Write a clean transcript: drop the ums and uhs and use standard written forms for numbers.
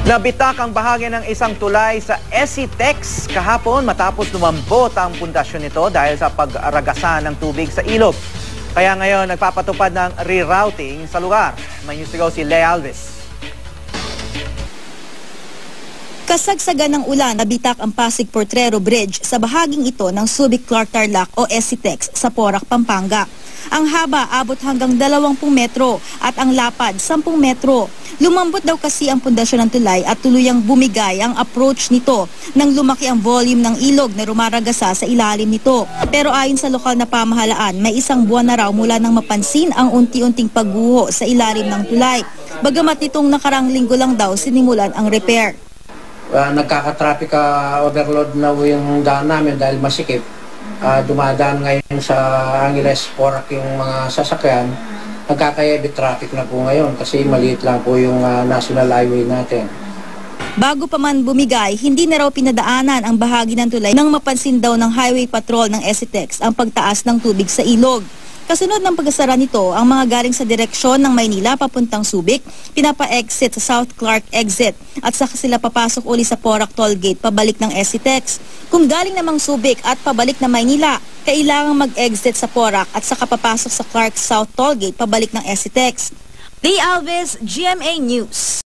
Nabitak ang bahagi ng isang tulay sa SCTEX kahapon matapos lumampot ang pundasyon nito dahil sa pag-aragasan ng tubig sa ilog. Kaya ngayon nagpapatupad ng rerouting sa lugar. May news to go si Lea Alves. Kasagsagan ng ulan, nabitak ang Pasig Portrero Bridge sa bahaging ito ng Subic-Clark Tarlac o SCTEX sa Porac, Pampanga. Ang haba abot hanggang 20 metro at ang lapad 10 metro. Lumambot daw kasi ang pundasyon ng tulay at tuluyang bumigay ang approach nito nang lumaki ang volume ng ilog na rumaragasa sa ilalim nito. Pero ayon sa lokal na pamahalaan, may isang buwan na raw mula nang mapansin ang unti-unting pagguho sa ilalim ng tulay. Bagamat nitong nakarang linggo lang daw sinimulan ang repair. Nagkaka-traffic overload na yung daan namin dahil masikip. Dumadaan ngayon sa Angeles, Porac yung mga sasakyan. Nagkaka-heavy traffic na po ngayon kasi maliit lang po yung national highway natin. Bago pa man bumigay, hindi na raw pinadaanan ang bahagi ng tulay nang mapansin daw ng highway patrol ng SCTEX ang pagtaas ng tubig sa ilog. Kasunod ng pagkasara nito, ang mga galing sa direksyon ng Maynila papuntang Subic, pinapa-exit sa South Clark exit at saka sila papasok uli sa Porac toll gate pabalik ng SCTEX. Kung galing namang Subic at pabalik na Maynila, kailangang mag-exit sa Porac at saka papasok sa Clark South toll gate pabalik ng SCTEX. Lea Alves, GMA News.